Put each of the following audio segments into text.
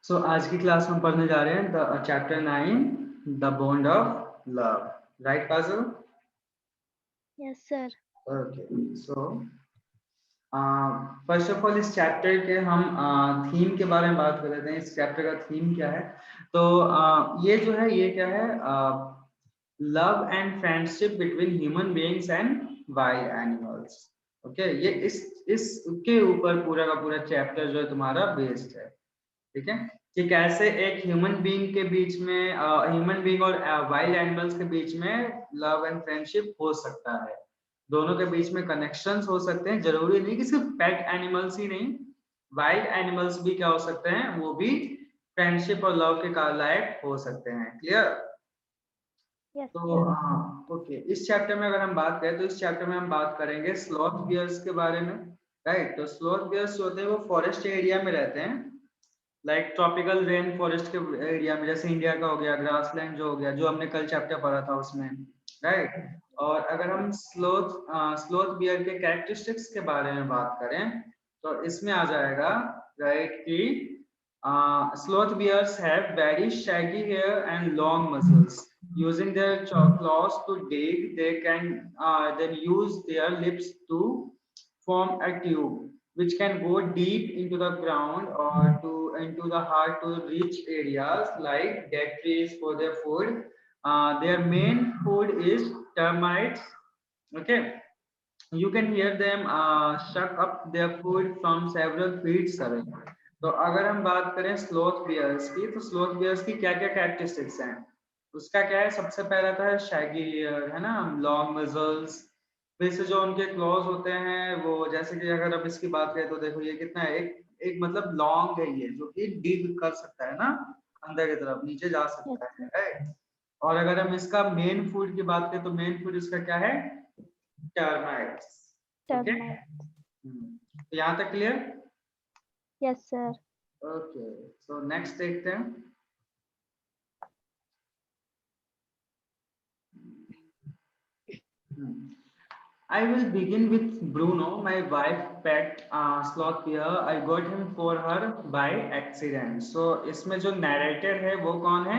सो आज की क्लास में पढ़ने जा रहे हैं the chapter 9 the bond of love, right Kajal? Yes sir. Okay, so first of all इस चैप्टर के हम थीम के बारे में बात कर लेते हैं। इस चैप्टर का थीम क्या है? तो ये जो है ये क्या है, love and friendship between human beings and wild animals. Okay, ये इसके ऊपर पूरा का पूरा चैप्टर जो है तुम्हारा बेस्ड है। ठीक है, कि कैसे एक ह्यूमन बीइंग के बीच में, ह्यूमन बीइंग और वाइल्ड एनिमल्स के बीच में लव एंड फ्रेंडशिप हो सकता है। दोनों के बीच में कनेक्शंस हो सकते हैं। जरूरी नहीं कि सिर्फ पेट एनिमल्स ही नहीं, वाइल्ड एनिमल्स भी क्या हो सकते हैं, वो भी फ्रेंडशिप और लव के लायक हो सकते हैं। क्लियर? यस तो सर। ओके, इस चैप्टर में अगर हम बात करें तो इस चैप्टर में हम बात करेंगे स्लॉथ बियर्स के बारे में। राइट, तो स्लॉथ बियर्स जो होते हैं वो फॉरेस्ट एरिया में रहते हैं, लाइक ट्रॉपिकल रेन फॉरेस्ट के एरिया में, जैसे इंडिया का हो गया ग्रासलैंड जो हो गया, जो हमने कल चैप्टर पढ़ा था उसमें। राइट, और अगर हम स्लोथ बियर के कैरेक्टरिस्टिक्स के बारे में बात करें तो इसमें आ जाएगा, राइट, कि sloth bears have very shaggy hair and long muscles. Using their claws to dig, they can then use their lips to form a tube which can go deep into the ground or to into the heart to reach areas like dead trees for their food. Their main food is termites. Okay, you can hear them suck up their food from several feet away. तो अगर हम बात करें sloth bears की, तो sloth bears की क्या क्या कैरेक्टरिस्टिक्स हैं? उसका क्या है, सबसे पहला था शैगी हेयर, है ना, लॉन्ग मसल्स। फिर से जो उनके क्लॉज होते हैं वो, जैसे कि अगर अब इसकी बात करें तो देखो ये कितना है, एक एक मतलब लॉन्ग है ये, जो कि डिग कर सकता है ना, अंदर की तरफ नीचे जा यस सकता है, सर। राइट। और अगर हम इसका मेन फूड की बात करें तो मेन फूड इसका क्या है, टर्माइट्स। Okay, termite. तो यहाँ तक clear? Yes sir. Okay, so next देखते हैं। I will begin with Bruno, my wife pet sloth bear. I got him for her by accident. So इसमें जो narrator है वो कौन है?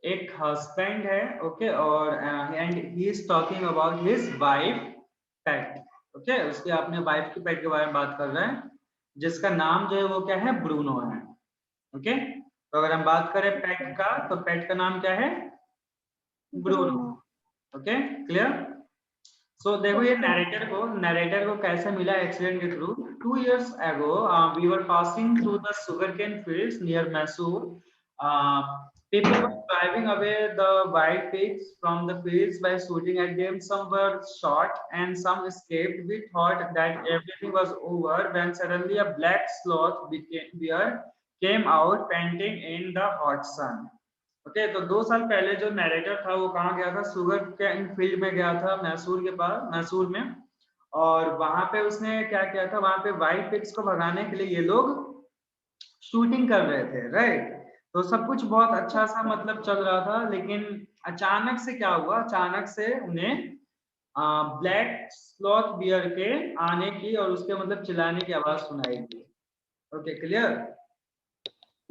एक husband है, okay, और and he is talking about his wife pet. Okay, उसके अपने wife की pet के बारे में बात कर रहे हैं, जिसका नाम जो है वो क्या है, ब्रूनो है। ओके, तो अगर हम बात करें पेट का, तो पेट का नाम क्या है, Bruno. Bruno. Okay, clear? So देखो यस ये सर। नरेटर को कैसे मिला एक्सीडेंट के through. 2 years ago we were passing through the sugarcane fields near Mysore. People were driving away the wild pigs from the fields by shooting at them. Some were shot and some escaped. We thought that everything was over when suddenly a black sloth bear came out panting in the hot sun. Okay, तो 2 साल पहले जो narrator था वो कहाँ गया था, sugar के फील्ड में गया था, मैसूर के पास, मैसूर में। और वहां पे उसने क्या किया था, वहां पे वाइल्ड पिग्स को भगाने के लिए ये लोग शूटिंग कर रहे थे, राइट। तो सब कुछ बहुत अच्छा सा मतलब चल रहा था, लेकिन अचानक से क्या हुआ, अचानक से उन्हें ब्लैक स्लॉथ बियर के आने की और उसके मतलब चिल्लाने की आवाज सुनाई दी। Okay, clear?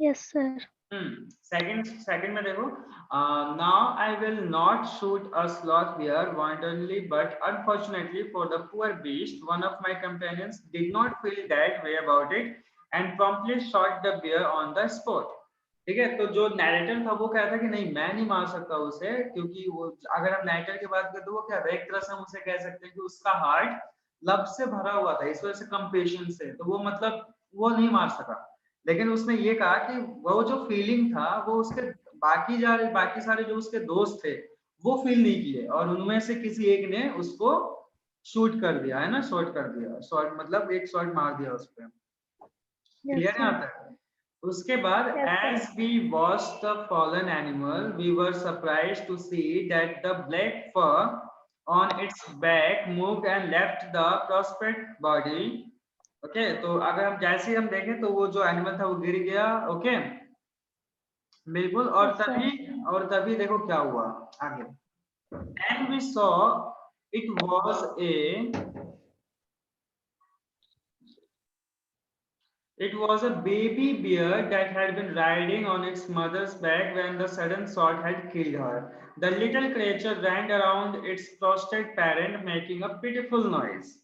Yes sir. Second में देखो, now I will not shoot a sloth bear wantonly, but unfortunately for the poor beast, one of my companions did not feel that way about it and promptly shot the bear on the spot. ठीक है, तो जो narrator था वो कहता था कि नहीं मैं नहीं मार सकता उसे, क्योंकि वो, अगर हम नैरेटर की बात करें तो वो क्या था, एक तरह से हम उसे कह सकते हैं कि उसका हार्ट लव से भरा हुआ था, इस वजह से कंपेशन से, तो वो मतलब वो नहीं मार सका। लेकिन उसने ये कहा कि वो जो फीलिंग था वो उसके बाकी सारे जो उसके दोस्त थे वो फील नहीं किए, और उनमें से किसी एक ने उसको शूट कर दिया, है ना, शॉट कर दिया, शॉट मतलब एक शॉट मार दिया उस पे। यस क्लियर है सर। यहाँ तक? उसके बाद yes sir. as we watched the fallen animal, we were surprised to see that the black fur on its back moved and left the prostrate body. Okay, तो अगर हम जैसे ही हम देखें तो वो जो एनिमल था वो गिर गया। ओके, बिल्कुल, यस सर। और तभी देखो क्या हुआ आगे। And we saw it was a It was a baby bear that had been riding on its mother's back when the sudden shot had killed her. The little creature ran around its prostrate parent, making a pitiful noise.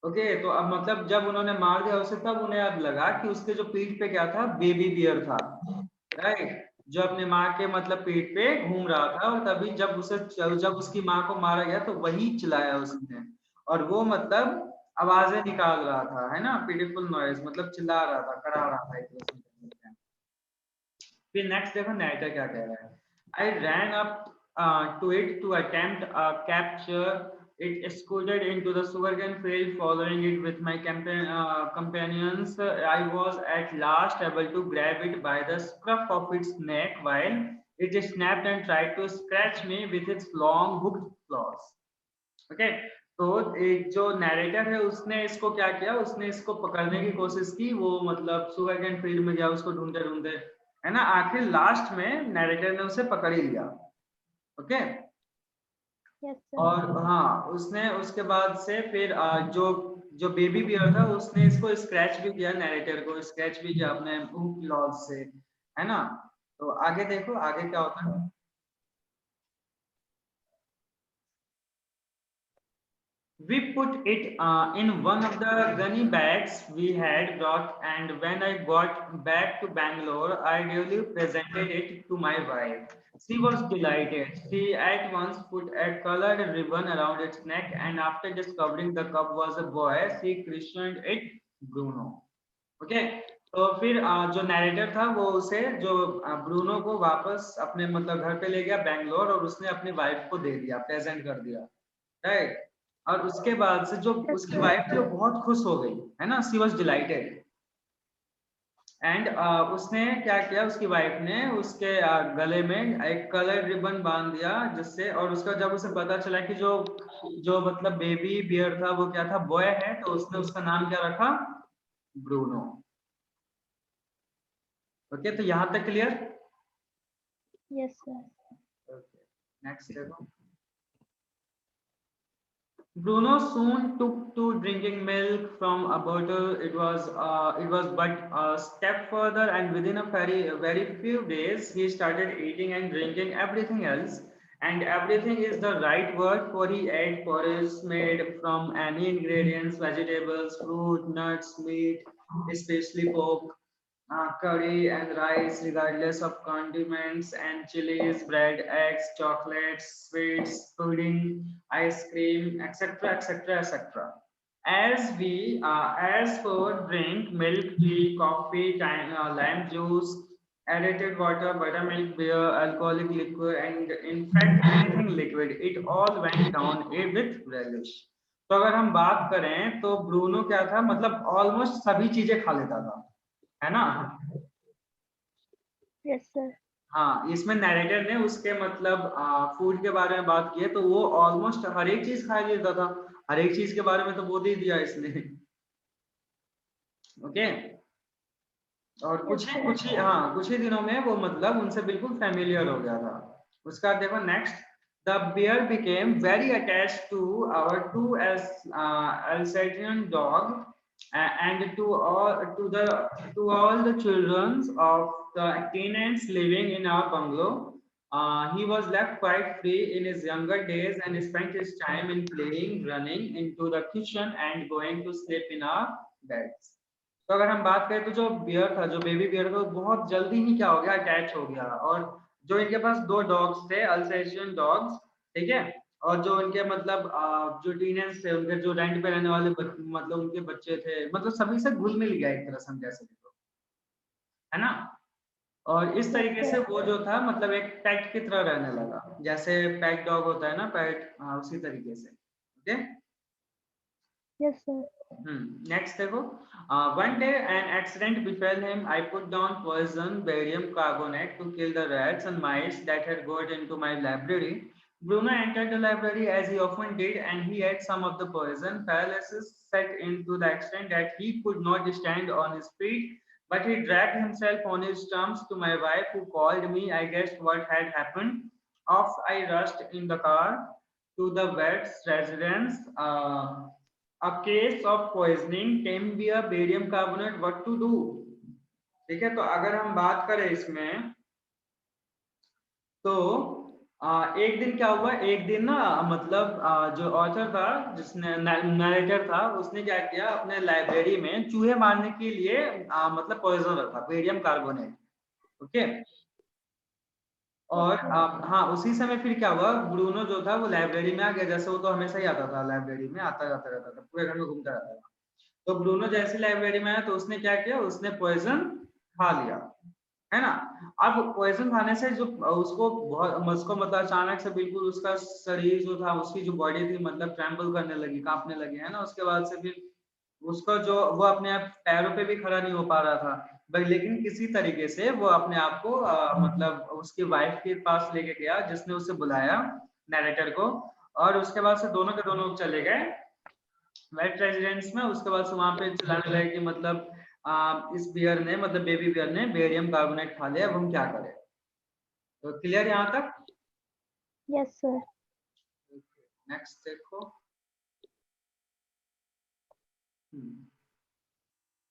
Okay तो अब मतलब जब उन्होंने मार दिया उसे तब उन्हें अब लगा कि उसके जो पीठ पे क्या था, बेबी बियर था, राइट, जो अपने माँ के मतलब पीठ पे घूम रहा था। और तभी जब उसकी माँ को मारा गया तो वही चिल्लाया उसने, और वो मतलब आवाजें निकाल रहा था, है ना, पिटिफुल नॉइज मतलब चिल्ला रहा था, करा रहा था एक तरह से कह सकते हैं। फिर नेक्स्ट देखो नैरेटर क्या कह रहा है। I ran up to it to attempt capture it scooted into the sugarcane field, following it with my companions. I was at last able to grab it by the scruff of its neck while it snapped and tried to scratch me with its long hooked claws. Okay, तो एक जो narrator है उसने इसको क्या किया, उसने इसको पकड़ने की कोशिश की, वो मतलब सुगरकेन फील्ड में गया उसको ढूंढते ढूंढते, है ना, आखिर लास्ट में नैरेटर ने उसे पकड़ ही लिया। Okay, Yes, sir. और हाँ उसने उसके बाद से फिर जो जो बेबी बियर था उसने इसको स्क्रैच भी किया, नैरेटर को स्क्रैच भी किया अपने मुंह क्लॉज से, है ना। तो आगे देखो आगे क्या होता है। We put it in one of the gunny bags we had brought, and when I got back to Bangalore, I duly presented it to my wife. She was delighted. She at once put a colored ribbon around its neck, and after discovering the cub was a boy, she christened it Bruno. Okay, तो फिर जो narrator था वो उसे जो Bruno को वापस अपने मतलब घर पे ले गया बैंगलोर, और उसने अपनी वाइफ को दे दिया, प्रेजेंट कर दिया, राइट। और उसके बाद से जो Yes, उसकी sir. वाइफ थी वो बहुत खुश हो गई, है ना, सी वॉज डिलाइटेड। एंड उसने क्या किया, उसकी वाइफ ने उसके गले में एक कलर रिबन बांध दिया, जिससे, और उसका जब उसे पता चला कि जो जो मतलब बेबी बियर था वो क्या था, बॉय है, तो उसने उसका नाम क्या रखा, ब्रूनो। ओके, तो यहाँ तक clear. Yes, sir. Okay, next देखो। Bruno soon took to drinking milk from a bottle. It was but a step further, and within a very few days, he started eating and drinking everything else. And everything is the right word, for he ate porridge made from any ingredients, vegetables, fruit, nuts, meat, especially pork, curry and rice, regardless of condiments and chilies, bread, eggs, chocolates, sweets, pudding, ice cream, etc., etc., etc. As for drink, milk, tea, coffee, lime juice, aerated water, buttermilk, beer, alcoholic liquor, and in fact anything liquid, it all went down with relish. तो अगर हम बात करें तो Bruno क्या था, मतलब almost सभी चीजें खा लेता था, है ना। Yes, sir. हाँ, इसमें नैरेटर ने उसके मतलब फूड के बारे में बात की है, तो वो ऑलमोस्ट हर एक चीज खा लेता था, हर एक चीज के बारे में तो बोल ही दिया इसने। ओके, और Yes, sir. कुछ ही दिनों में वो मतलब उनसे बिल्कुल फेमिलियर हो गया था। उसका देखो next. The bear became very attached to our two एस Alsatian dog, and to all the children of the tenants living in our bungalow. He was left quite free in his younger days and spent his time in playing, running into the kitchen, and going to sleep in our beds. तो अगर हम बात करें तो जो beer था, जो baby beer था, वो बहुत जल्दी ही क्या हो गया, अटैच हो गया। और जो इनके पास दो डॉग्स थे, अल्सेशियन डॉग्स, ठीक है, और जो इनके मतलब जो टीनेज थे, उनके जो रेंट पे रहने वाले मतलब उनके बच्चे थे, मतलब सभी से घुल मिल गया एक तरह से हम कह सकते हो, है ना। और इस Yes, तरीके से sir. वो जो था मतलब एक पेट की तरह रहने लगा, जैसे पेट डॉग होता है ना, पेट, उसी तरीके से। Okay, Yes, sir. Next देखो। One day an accident befell him. I put down poison barium carbonate to kill the rats and mice that had got into my library. Bruno entered the library as he often did, and he ate some of the poison. Paralysis set in to the extent that he could not stand on his feet, but he dragged himself on his stumps to my wife, who called me. I guessed what had happened. Off I rushed in the car to the vet's residence. a case of poisoning can be a barium carbonate, what to do? ठीक है, तो अगर हम बात करें इसमें तो एक दिन क्या हुआ, एक दिन ना मतलब जो ऑथर था, जिसने नरेटर था, उसने क्या किया, अपने लाइब्रेरी में चूहे मारने के लिए मतलब पॉइजन रखा, बेरियम कार्बोनेट। ओके, और हाँ, उसी समय फिर क्या हुआ, ब्रूनो जो था वो लाइब्रेरी में आ गया, जैसे वो तो हमेशा ही आता था लाइब्रेरी में, आता जाता रहता था, पूरे घर में घूमता रहता था। तो ब्रूनो जैसे लाइब्रेरी में आया तो उसने क्या किया, उसने पॉइजन खा लिया, है ना। अब पॉइजन खाने से जो उसको बहुत, उसको मतलब अचानक से बिल्कुल उसका शरीर जो था, उसकी जो बॉडी थी, मतलब ट्रेम्बल करने लगी, कांपने लगी, है ना। उसके बाद से फिर उसका जो, वो अपने आप पैरों पे भी खड़ा नहीं हो पा रहा था, लेकिन किसी तरीके से वो अपने आप को मतलब उसकी वाइफ के पास लेके गया, जिसने उसे बुलाया, नैरेटर को। और उसके बाद से दोनों के दोनों चले गए वेट रेजिडेंस में। उसके बाद से वहां पे चिल्लाने लगे कि मतलब इस बियर ने, मतलब बेबी बियर ने बेरियम कार्बोनेट खा लिया, अब हम क्या करें। तो क्लियर यहाँ तक? Yes, sir. नेक्स्ट देखो।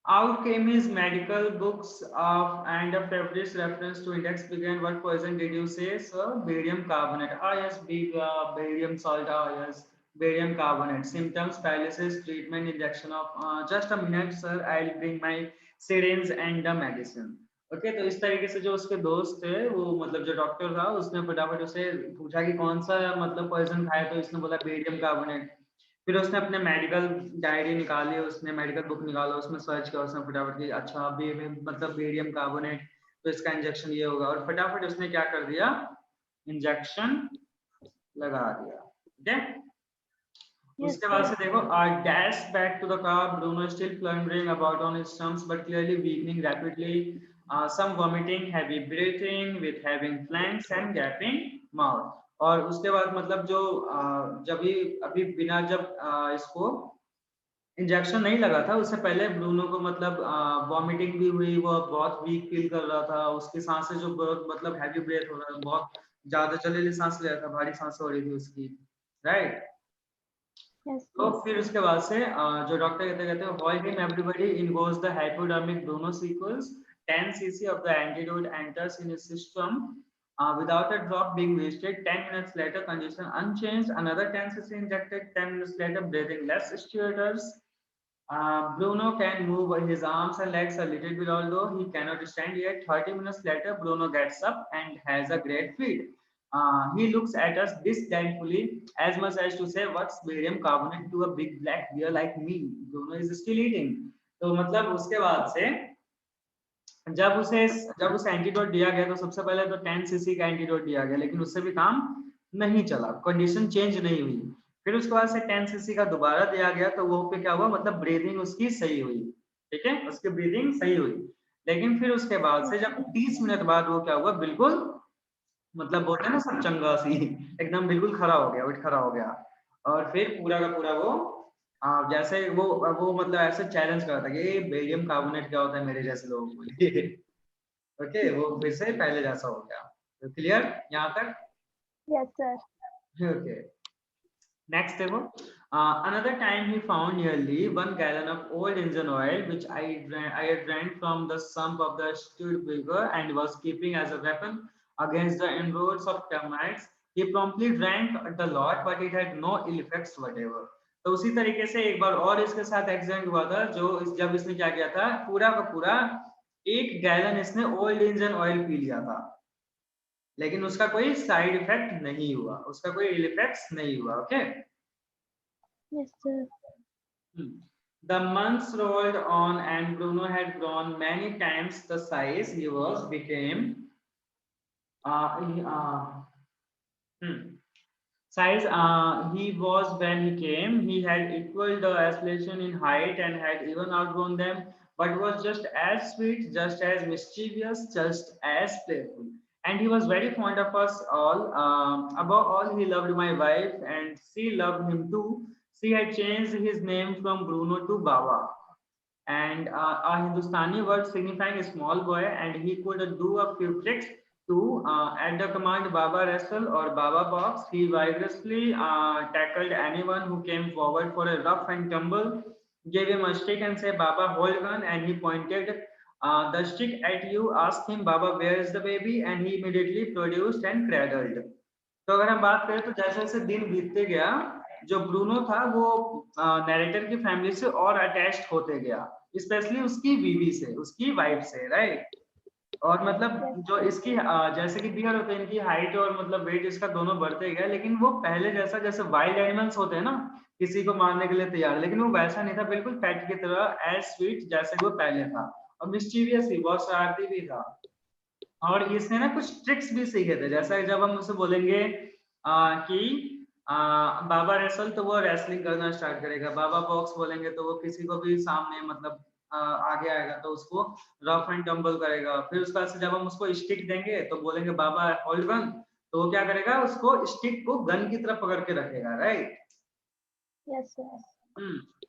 Out came his medical books of and a favorite reference to index began. What poison did you say, sir? Barium carbonate. Ah, yes, barium salt. Ah, yes, barium carbonate. Symptoms: paralysis. Treatment: injection of. Just a minute, sir. I'll bring my syringe and the medicine. Okay, तो इस तरीके से जो उसके दोस्त थे, वो मतलब जो डॉक्टर था, उसने फटाफट उसे पूछा कि कौन सा मतलब पॉइजन खाया, तो इसने बोला बेरियम कार्बोनेट। फिर उसने अपने मेडिकल डायरी निकाली, उसने मेडिकल बुक निकाला, उसमें सर्च किया उसने फटाफट की, अच्छा मतलब बेरियम कार्बोनेट, तो इसका इंजेक्शन ये होगा, और फटाफट उसने क्या कर दिया, इंजेक्शन लगा दिया। ठीक है, Yes, उसके बाद sir. से देखो, dash back to the car. Bruno still floundering about on his stumps, but clearly weakening rapidly. Some vomiting, heavy breathing with having flanks and gaping mouth. और उसके बाद मतलब जो जब भी अभी बिना जब इसको इंजेक्शन नहीं लगा था, उससे पहले ब्रूनो को मतलब वॉमिटिंग भी हुई, वो बहुत वीक फील कर रहा था, उसकी सांसें जो बहुत मतलब हैवी ब्रेथ हो रहा था, बहुत ज्यादा जलेली सांस ले रहा था, भारी सांसें हो रही थी उसकी, राइट। Yes, तो sir. फिर उसके बाद से जो डॉक्टर कहते कहते हैं, while him everybody in goes the hypodermic Bruno sequels 10 cc of the antidote enters in his system without a drop being wasted. 10 minutes later, condition unchanged. Another 10 cc injected. 10 minutes later, breathing less stertors. Bruno can move his arms and legs a little bit, although he cannot stand yet. 30 minutes later, Bruno gets up and has a great feed. He looks at us disdainfully, as much as to say, "What's barium carbonate to a big black bear like me?" Bruno is still eating. तो मतलब उसके बाद से जब उसे antidote दिया गया, तो सबसे पहले तो 10 सीसी का एंटीडोट दिया गया, लेकिन उससे भी काम नहीं चला, कंडीशन चेंज नहीं हुई। फिर उसके बाद से 10 सीसी का दोबारा दिया गया, तो वो पे क्या हुआ, मतलब ब्रीदिंग उसकी सही हुई, ठीक है, उसकी ब्रीदिंग सही हुई। लेकिन फिर उसके बाद से जब 30 मिनट बाद वो क्या हुआ, बिल्कुल मतलब बोलते हैं ना सब चंगा सी, एकदम बिल्कुल खड़ा हो गया, उठ खड़ा हो गया। और फिर पूरा का पूरा वो जैसे वो मतलब ऐसे चैलेंज कर रहा था कि बेरियम कार्बोनेट क्या होता है मेरे जैसे लोगों को लिए। ओके, वो फिर से पहले जैसा हो गया। तो क्लियर यहाँ तक? Yes, sir. ओके, नेक्स्ट देखो। Another time he found nearly 1 gallon of old engine oil, which I had drank from the sump of the Studebaker and was keeping as a weapon against the inroads of termites. He promptly drank the lot, but it had no ill effects whatever. तो उसी तरीके से एक बार और इसके साथ accident हुआ था, जब इसने क्या किया था, पूरा का पूरा 1 गैलन इसने ओल्ड इंजन ऑयल पी लिया था, लेकिन उसका कोई साइड इफेक्ट नहीं हुआ, उसका कोई इल इफेक्ट्स नहीं हुआ। Okay, Yes, sir. The months rolled on and Bruno had grown many times the size he became uh, he, uh, size he was when he came. He had equaled the escalation in height and had even outgrown them, but was just as sweet, just as mischievous, just as playful. And he was very fond of us all. Above all, he loved my wife, and she loved him too. She had changed his name from Bruno to Baba, and a Hindustani word signifying a small boy, and he could do a few tricks. 2. At the command Baba Wrestle or Baba Box, he vigorously tackled anyone who came forward for a rough and tumble, gave him a stick and said, Baba, hold gun, and he pointed the stick at you, asked him, Baba, where is the baby? And he immediately produced and cradled. तो अगर हम बात करें तो जैसे जैसे दिन बीतते गया, जो ब्रूनो था वो नैरेटर की फैमिली से और अटैच्ड होते गया, स्पेशली उसकी बीवी से, उसकी वाइफ से, राइट। और मतलब जो इसकी जैसे कि बियर होते हैं, इनकी हाइट और मतलब वेट इसका दोनों बढ़ते गया, लेकिन वो पहले जैसा, जैसे वाइल्ड एनिमल्स होते हैं ना, किसी को मारने के लिए तैयार, लेकिन वो वैसा नहीं था, बिल्कुल पेट की तरह, एज स्वीट जैसे वो पहले था, और मिस्चीवियस भी, बहुत शरारती भी था। और इसने ना कुछ ट्रिक्स भी सीखे थे, जैसा जब हम उसे बोलेंगे कि बाबा रेसल, तो वो रेसलिंग करना स्टार्ट करेगा। बाबा बॉक्स बोलेंगे तो वो किसी को भी सामने मतलब आगे आएगा तो उसको रफ एंड टम्बल करेगा। फिर उसके बाद से जब हम उसको स्टिक देंगे तो बोलेंगे बाबा होल्ड गन, तो वो क्या करेगा, उसको स्टिक को गन की तरफ पकड़ के रखेगा, राइट। Yes, sir.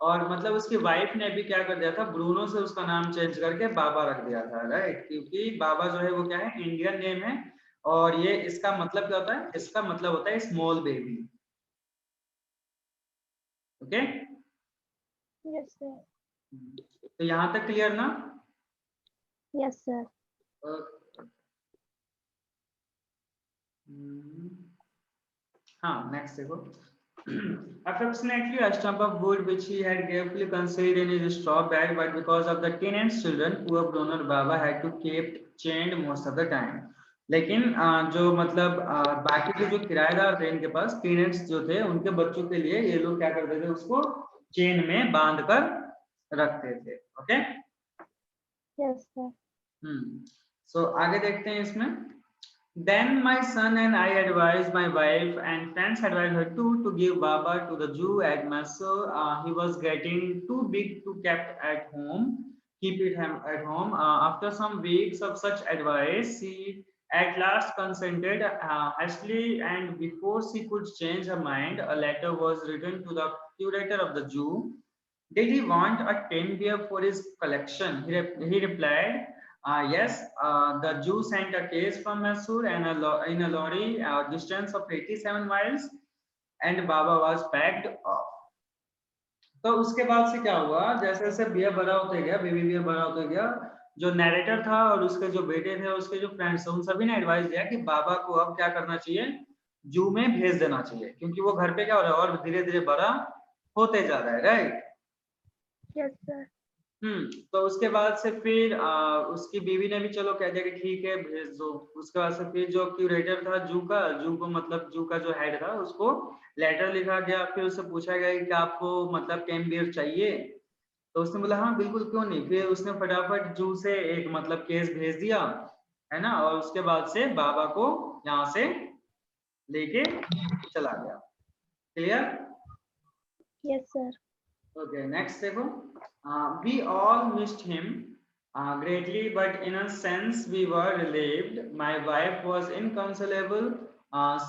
और मतलब उसकी वाइफ ने भी क्या कर दिया था, ब्रूनो से उसका नाम चेंज करके बाबा रख दिया था, राइट, क्योंकि बाबा जो है वो क्या है, इंडियन नेम है, और ये इसका मतलब क्या होता है, इसका मतलब होता है small baby. Okay, Yes, sir. तो यहाँ तक क्लियर ना? Yes, sir. हाँ, नेक्स्ट देखो। Affectionately, a stump of wood which he had carefully concealed in his straw bag, but because of the teenage children, poor Bruno Baba had to keep chained most of the time. लेकिन जो मतलब बाकी के जो किराएदार थे इनके पास, teenage जो थे, उनके बच्चों के लिए ये लोग क्या करते थे, उसको चेन में बांध कर रखते थे। Okay, Yes, sir. सो आगे देखते हैं इसमें। Then my son and I advised my wife and friends advised her to give Baba to the Jew at Mysore. He was getting too big to keep it at home. After some weeks of such advice, she at last consented hastily, and before she could change her mind, a letter was written to the curator of the Jew. Did he want a 10 beer for his collection? He replied, yes. The Jew sent a case from Mysore and in a lorry, a distance of 87 miles, and Baba was packed off. तो उसके बाद से क्या हुआ, जैसे जैसे beer बड़ा होते गया, बेबी बियर बड़ा होते गया, जो नैरेटर था और उसके जो बेटे थे, उसके जो फ्रेंड्स थे, उन सभी ने एडवाइस दिया कि बाबा को अब क्या करना चाहिए, जू में भेज देना चाहिए, क्योंकि वो घर पे क्या हो रहा है, और धीरे धीरे बड़ा होते जा रहा है, राइट। Yes, sir. तो उसके बाद से फिर उसकी बीवी ने भी चलो कह दिया कि ठीक है भेज दो। उसके बाद से फिर जो क्यूरेटर था जू को मतलब जू का जो हेड था, उसको लेटर लिखा गया, फिर उससे पूछा गया कि आपको मतलब कैम्बियर चाहिए, तो उसने बोला हाँ बिल्कुल, क्यों नहीं। फिर उसने फटाफट जू से एक मतलब केस भेज दिया, है ना, और उसके बाद से बाबा को यहाँ से लेके चला गया। Clear? Yes, sir. Okay, next देखो, we all missed him greatly, but in a sense we were relieved. My wife was inconsolable.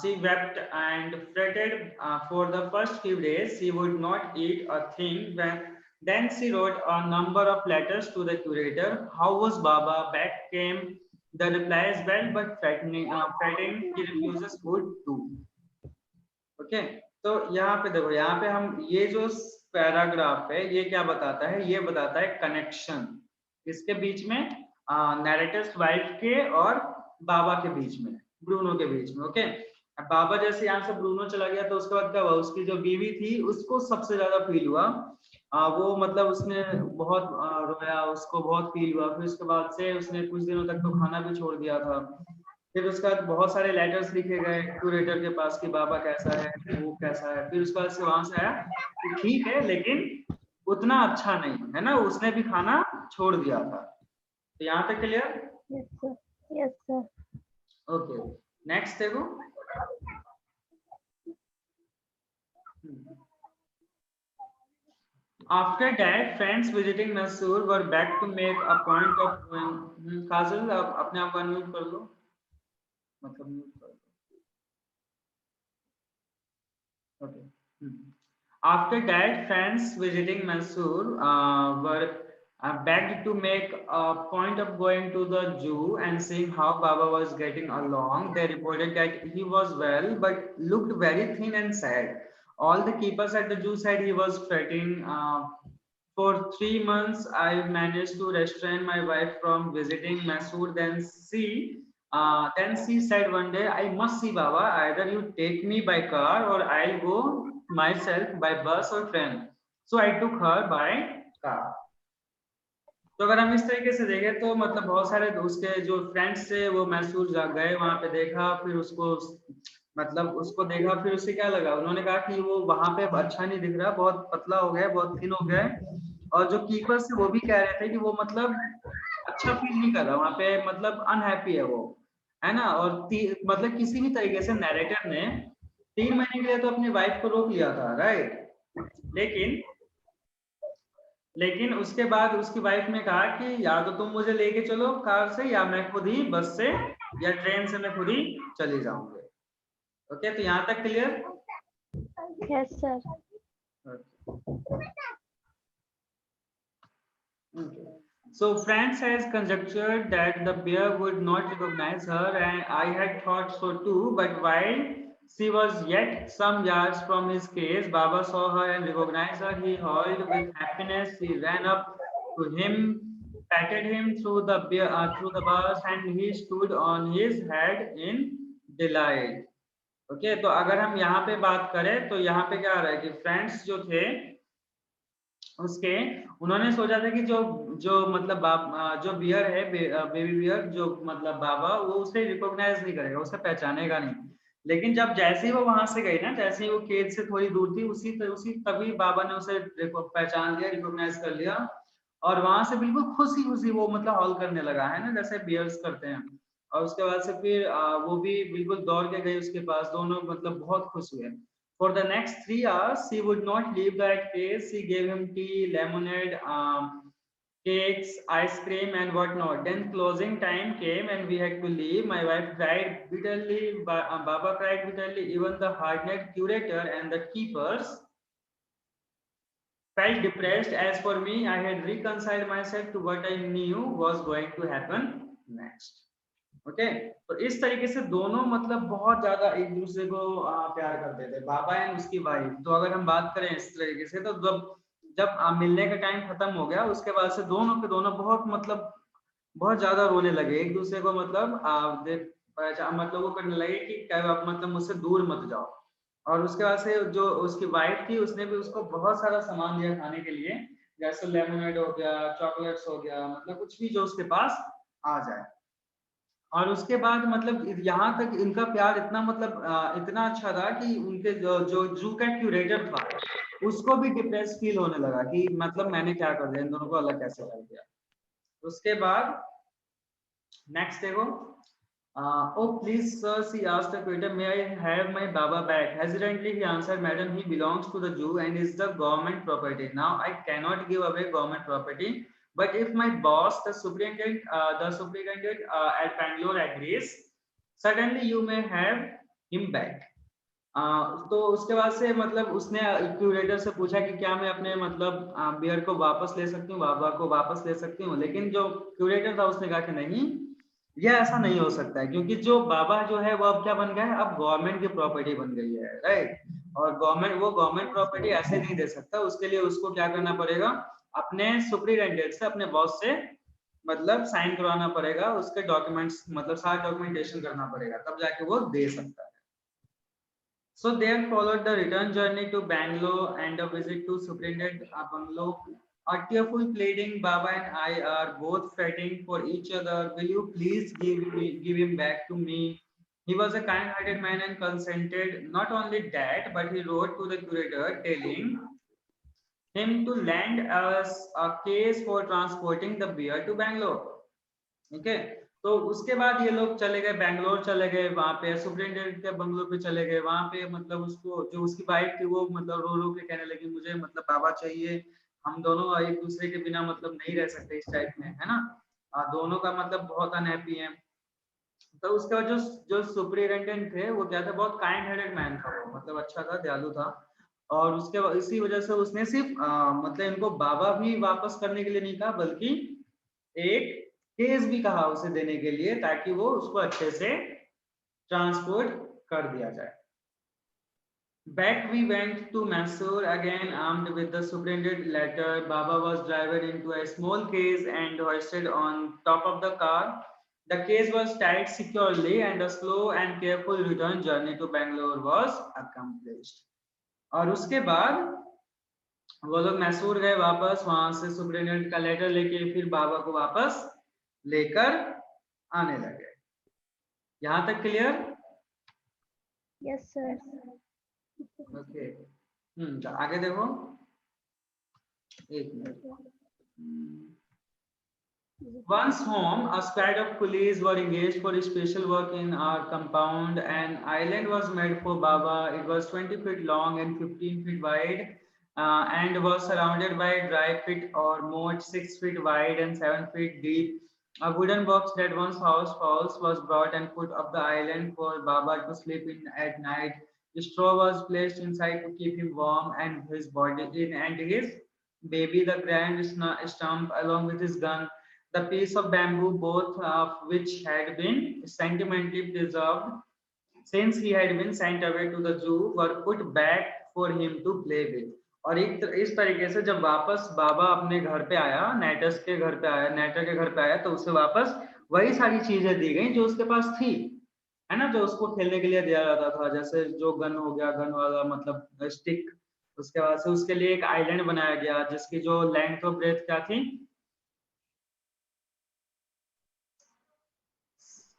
She wept and fretted for the first few days. She would not eat a thing. Then she wrote a number of letters to the curator. How was Baba? Back came the replies, well, but fretting, he refuses food too. Okay, तो यहाँ पे देखो, यहाँ पे हम ये जो paragraph है ये क्या बताता है, ये बताता है कनेक्शन इसके बीच में, नैरेटर्स वाइफ के और बाबा के बीच में, ब्रूनो के बीच में। ओके, अब बाबा जैसे यहाँ से ब्रूनो चला गया तो उसके बाद क्या हुआ, उसकी जो बीवी थी उसको सबसे ज्यादा फील हुआ, वो मतलब उसने बहुत रोया, उसको बहुत फील हुआ। फिर उसके बाद से उसने कुछ दिनों तक तो खाना भी छोड़ दिया था। फिर उसके बाद बहुत सारे लेटर्स लिखे गए क्यूरेटर के पास कि बाबा कैसा है, वो कैसा है। फिर उसके बाद से वहां से आया कि ठीक है लेकिन उतना अच्छा नहीं है ना, उसने भी खाना छोड़ दिया था। तो यहाँ तक clear? Yes, sir. Yes, sir. Okay, next देखो। After that, friends visiting Mysore were back to make a point of काजल आप अपने आप को अनम्यूट कर लो, मतलब म्यूट कर लो। Okay. After that, friends visiting Mysore were begged to make a point of going to the zoo and seeing how Baba was getting along. They reported that he was well, but looked very thin and sad. All the keepers at the zoo said he was fretting. For 3 months, I managed to restrain my wife from visiting Masood. Then she said one day, "I must see Baba. Either you take me by car or I'll go myself by bus or train." So I took her by car. तो अगर हम इस तरीके से देखें तो मतलब बहुत सारे उसके जो फ्रेंड्स थे वो मैसूर जा गए, वहां पे देखा, फिर उसको मतलब उसको देखा, फिर उससे क्या लगा, उन्होंने कहा कि वो वहां पे अच्छा नहीं दिख रहा, बहुत पतला हो गया, बहुत थिन हो गया है। और जो कीपर्स थे वो भी कह रहे थे कि वो मतलब अच्छा फील नहीं कर रहा वहां पे, मतलब अनहैप्पी है वो, है ना। और मतलब किसी भी तरीके से नैरेटर ने 3 महीने के लिए तो अपनी वाइफ को रोक लिया था, राइट। लेकिन लेकिन उसके बाद उसकी वाइफ ने कहा कि या तो तुम मुझे लेके चलो कार से, या मैं खुद ही बस से या ट्रेन से मैं खुद ही चली जाऊंगी। ओके, तो यहाँ तक clear? Yes, sir. So friends has conjectured that the bear would not recognize her, and I had thought so too, but while she was yet some yards from his cage, Baba saw her and recognized her. He howled with happiness. He ran up to him, patted him through the bars, and he stood on his head in delight. Okay, तो अगर हम यहाँ पे बात करें तो यहाँ पे क्या आ रहा है कि फ्रेंड्स जो थे उसके, उन्होंने सोचा था कि जो जो मतलब जो बियर है, बेबी बियर, जो मतलब बाबा, वो उसे रिकॉग्नाइज नहीं करेगा, उसे पहचानेगा नहीं। लेकिन जब जैसे ही वो वहां से गई ना, जैसे ही वो केज से थोड़ी दूर थी, उसी तभी बाबा ने उसे पहचान लिया, रिकॉग्नाइज कर लिया। और वहां से बिल्कुल खुशी खुशी वो मतलब हॉल करने लगा, है ना, जैसे बियर्स करते हैं। और उसके बाद से फिर वो भी बिल्कुल दौड़ के गई उसके पास, दोनों मतलब बहुत खुश हुए। For the next 3 hours, she would not leave that case. She gave him tea, lemonade, cakes, ice cream, and whatnot. Then closing time came, and we had to leave. My wife cried bitterly. Baba cried bitterly. Even the hard-net curator and the keepers felt depressed. As for me, I had reconciled myself to what I knew was going to happen next. Okay, तो इस तरीके से दोनों मतलब बहुत ज्यादा एक दूसरे को प्यार करते थे, बाबा एंड उसकी वाइफ। तो अगर हम बात करें इस तरीके से, तो जब जब मिलने का टाइम खत्म हो गया, उसके बाद से दोनों के दोनों बहुत मतलब बहुत ज्यादा रोने लगे एक दूसरे को, मतलब मतलब वो करने लगे कि क्या आप मतलब मुझसे दूर मत जाओ। और उसके बाद से जो उसकी वाइफ थी, उसने भी उसको बहुत सारा सामान दिया खाने के लिए, जैसे लेमोनेड हो गया, चॉकलेट्स हो गया, मतलब कुछ भी जो उसके पास आ जाए। और उसके बाद मतलब यहाँ तक इनका प्यार इतना मतलब इतना अच्छा था कि उनके जो जू का क्यूरेटर था, उसको भी डिप्रेस फील होने लगा कि मतलब मैंने क्या कर दिया, इन दोनों को अलग कैसे कर दिया। उसके बाद नेक्स्ट देखो, oh please sir, she asked the curator, may I have my Baba back? Hesitantly he answered, madam, he belongs to the zoo and is the government property. Now I cannot give away government property, but if my boss, the superintendent at Bangalore agrees, suddenly you may have him back. तो उसके बाद से मतलब उसने curator से पूछा कि क्या मैं अपने मतलब बियर को वापस ले सकती हूँ, बाबा को वापस ले सकती हूँ। लेकिन जो क्यूरेटर था उसने कहा कि नहीं, ये ऐसा नहीं हो सकता है, क्योंकि जो बाबा जो है वो अब क्या बन गया है, अब गवर्नमेंट की प्रॉपर्टी बन गई है, राइट। और वो गवर्नमेंट प्रॉपर्टी ऐसे नहीं दे सकता, उसके लिए उसको क्या करना पड़ेगा, अपने सुपरिटेंडेंट से, अपने बॉस से मतलब साइन करवाना पड़ेगा, उसके डॉक्यूमेंट्स मतलब सारा डॉक्यूमेंटेशन करना पड़ेगा, तब जाके वो दे सकता है। So there followed the return journey to Bangalore and a visit to Superintendent Bungalow. A tearful pleading, Baba and I are both fretting for each other. Will you please give him back to me? He was a kind-hearted man and consented. Not only that, but he wrote to the curator telling him to lend us a case for transporting the beer to Bangalore. Okay. तो उसके बाद ये लोग चले गए, बैंगलोर चले गए, वहां पे सुपरिटेंडेंट के बंगलो पे चले गए। वहां पे मतलब उसको जो उसकी वाइफ थी वो मतलब रो रो के कहने लगी, मुझे मतलब बाबा चाहिए, हम दोनों एक दूसरे के बिना मतलब नहीं रह सकते इस टाइप में, है ना। दोनों का मतलब बहुत अनहैप्पी है। तो उसके बाद जो जो सुपरिटेंडेंट थे वो क्या था, बहुत काइंड हार्टेड मैन था वो, मतलब अच्छा था, दयालु था। और उसके इसी वजह से उसने सिर्फ मतलब इनको बाबा भी वापस करने के लिए नहीं कहा, बल्कि एक केस भी कहा उसे देने के लिए, ताकि वो उसको अच्छे से ट्रांसपोर्ट कर दिया जाए। Back we went to Mysore again, armed with the superintendent letter. Baba was driven into a small case and hoisted on top of the car. The case was tied securely, and a slow and careful return journey to Bangalore was accomplished. और उसके बाद वो लोग मैसूर गए वापस, वहां से superintendent का लेटर लेके फिर बाबा को वापस लेकर आने लगे। यहाँ तक क्लियर? Yes sir. ओके, आगे देखो, एक minute. Once home, a squad of police were engaged for special work in our compound. An island was made for Baba. It was 20 feet long and 15 feet wide, and was surrounded by dry pit or moat 6 feet wide and 7 feet deep. A wooden box that once housed fowls was brought and put up the island for Baba to sleep in at night. The straw was placed inside to keep him warm and his body in, and his baby, the grand stump, along with his gun, the piece of bamboo, both of which had been sentimentally preserved since he had been sent away to the zoo, were put back for him to play with. और इस तरीके से जब वापस बाबा अपने घर पे आया, नेटर के घर पे आया, तो उसे वापस वही सारी चीजें दी गई जो उसके पास थी, है ना, जो उसको खेलने के लिए दिया जाता था, जैसे जो गन हो गया, गन वाला मतलब स्टिक। उसके बाद से उसके लिए एक आइलैंड बनाया गया जिसकी जो लेंथ और ब्रेथ क्या थी,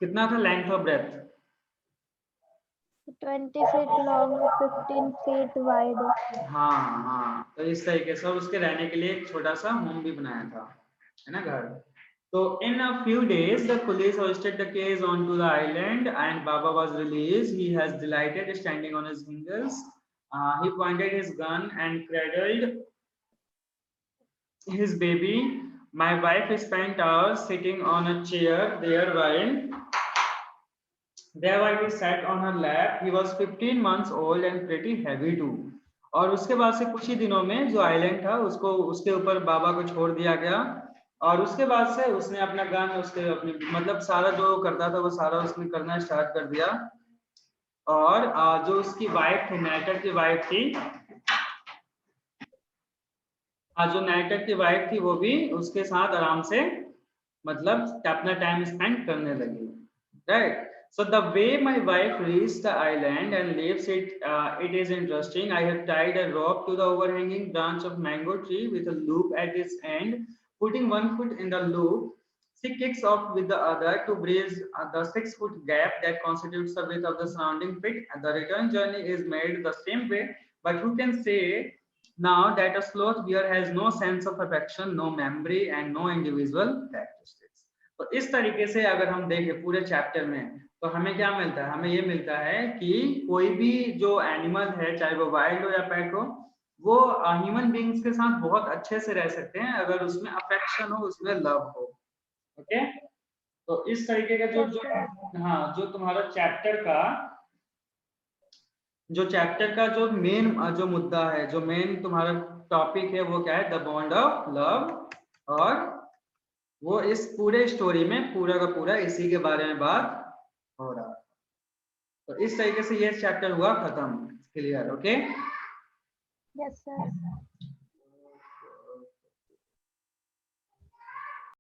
कितना था लेंथ और breath? 20 feet long, 15 feet wide. हाँ, तो इस तरीके से उसके रहने के लिए एक छोटा सा होम भी बनाया था, है ना, घर। So in a few days, the police hoisted the case onto the island, and Baba was released. He has delighted, standing on his fingers. He pointed his gun and cradled his baby. My wife spent hours sitting on a chair there while he sat on her lap. He was 15 months old and pretty heavy too. और उसके बाद से कुछ ही दिनों में जो island था उसको उसके ऊपर बाबा को छोड़ दिया गया, और उसके बाद से उसने अपना गन, उसके अपने मतलब सारा जो करता था वो सारा उसने करना स्टार्ट कर दिया। और जो उसकी वाइफ थी, नाइटर की वाइफ थी, जो नाइटर की वाइफ थी वो भी उसके साथ आराम से मतलब अपना टाइम स्पेंड करने लगी, right. So the way my wife reached the island and leaves it, it is interesting. I have tied a rope to the overhanging branch of mango tree with a loop at its end. Putting one foot in the loop, she kicks off with the other to bridge the 6-foot gap that constitutes the width of the surrounding pit. And the return journey is made the same way. But who can say now that a sloth bear has no sense of affection, no memory, and no individual characteristics? तो इस तरीके से अगर हम देखें पूरे chapter में, तो हमें क्या मिलता है? हमें ये मिलता है कि कोई भी जो एनिमल है, चाहे वो वाइल्ड हो या पेट हो, वो ह्यूमन बीइंग्स के साथ बहुत अच्छे से रह सकते हैं अगर उसमें अफेक्शन हो, उसमें लव हो। ओके, तो इस तरीके का जो तुम्हारा चैप्टर का जो मेन जो मुद्दा है, जो मेन तुम्हारा टॉपिक है, वो क्या है? The bond of love. और वो इस पूरे स्टोरी में पूरा का पूरा इसी के बारे में बात हो रहा है। तो इस तरीके से ये चैप्टर हुआ खत्म। क्लियर? Okay, yes sir.